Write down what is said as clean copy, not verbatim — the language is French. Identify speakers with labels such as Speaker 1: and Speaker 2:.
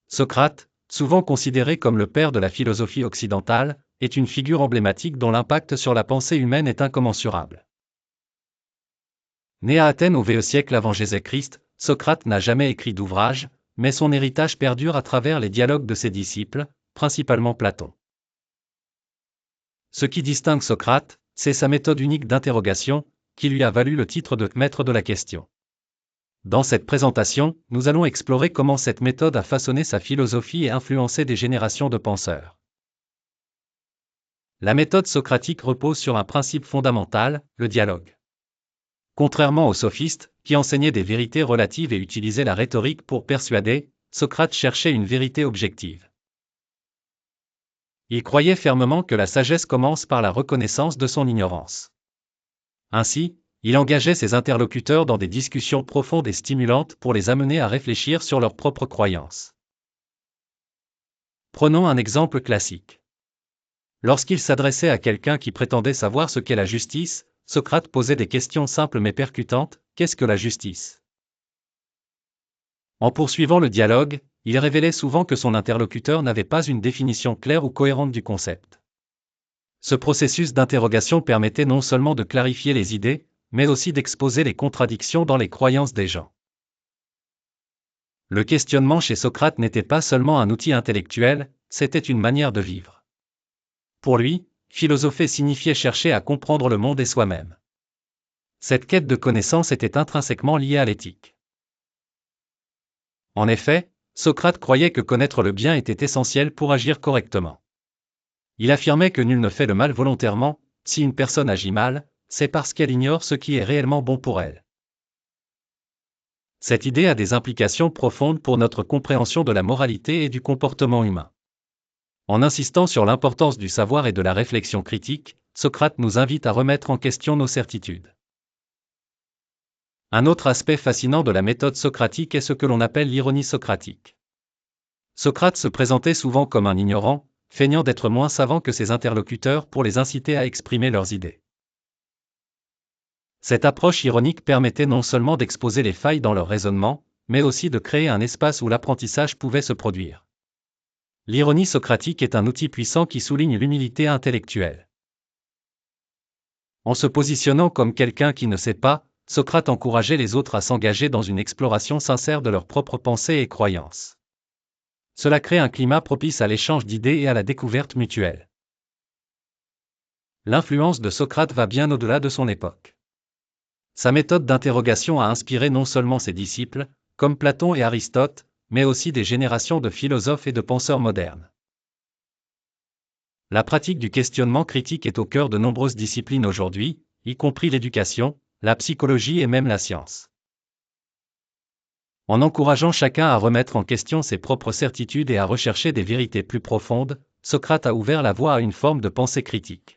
Speaker 1: Socrate, souvent considéré comme le père de la philosophie occidentale, est une figure emblématique dont l'impact sur la pensée humaine est incommensurable. Né à Athènes au VE siècle avant Jésus-Christ, Socrate n'a jamais écrit d'ouvrage, mais son héritage perdure à travers les dialogues de ses disciples, principalement Platon. Ce qui distingue Socrate, c'est sa méthode unique d'interrogation, qui lui a valu le titre de maître de la question. Dans cette présentation, nous allons explorer comment cette méthode a façonné sa philosophie et influencé des générations de penseurs. La méthode socratique repose sur un principe fondamental, le dialogue. Contrairement aux sophistes, qui enseignaient des vérités relatives et utilisaient la rhétorique pour persuader, Socrate cherchait une vérité objective. Il croyait fermement que la sagesse commence par la reconnaissance de son ignorance. Ainsi, il engageait ses interlocuteurs dans des discussions profondes et stimulantes pour les amener à réfléchir sur leurs propres croyances. Prenons un exemple classique. Lorsqu'il s'adressait à quelqu'un qui prétendait savoir ce qu'est la justice, Socrate posait des questions simples mais percutantes. Qu'est-ce que la justice ? En poursuivant le dialogue, il révélait souvent que son interlocuteur n'avait pas une définition claire ou cohérente du concept. Ce processus d'interrogation permettait non seulement de clarifier les idées, mais aussi d'exposer les contradictions dans les croyances des gens. Le questionnement chez Socrate n'était pas seulement un outil intellectuel, c'était une manière de vivre. Pour lui, philosopher signifiait chercher à comprendre le monde et soi-même. Cette quête de connaissance était intrinsèquement liée à l'éthique. En effet, Socrate croyait que connaître le bien était essentiel pour agir correctement. Il affirmait que nul ne fait le mal volontairement. Si une personne agit mal, c'est parce qu'elle ignore ce qui est réellement bon pour elle. Cette idée a des implications profondes pour notre compréhension de la moralité et du comportement humain. En insistant sur l'importance du savoir et de la réflexion critique, Socrate nous invite à remettre en question nos certitudes. Un autre aspect fascinant de la méthode socratique est ce que l'on appelle l'ironie socratique. Socrate se présentait souvent comme un ignorant, feignant d'être moins savant que ses interlocuteurs pour les inciter à exprimer leurs idées. Cette approche ironique permettait non seulement d'exposer les failles dans leur raisonnement, mais aussi de créer un espace où l'apprentissage pouvait se produire. L'ironie socratique est un outil puissant qui souligne l'humilité intellectuelle. En se positionnant comme quelqu'un qui ne sait pas, Socrate encourageait les autres à s'engager dans une exploration sincère de leurs propres pensées et croyances. Cela crée un climat propice à l'échange d'idées et à la découverte mutuelle. L'influence de Socrate va bien au-delà de son époque. Sa méthode d'interrogation a inspiré non seulement ses disciples, comme Platon et Aristote, mais aussi des générations de philosophes et de penseurs modernes. La pratique du questionnement critique est au cœur de nombreuses disciplines aujourd'hui, y compris l'éducation, la psychologie et même la science. En encourageant chacun à remettre en question ses propres certitudes et à rechercher des vérités plus profondes, Socrate a ouvert la voie à une forme de pensée critique.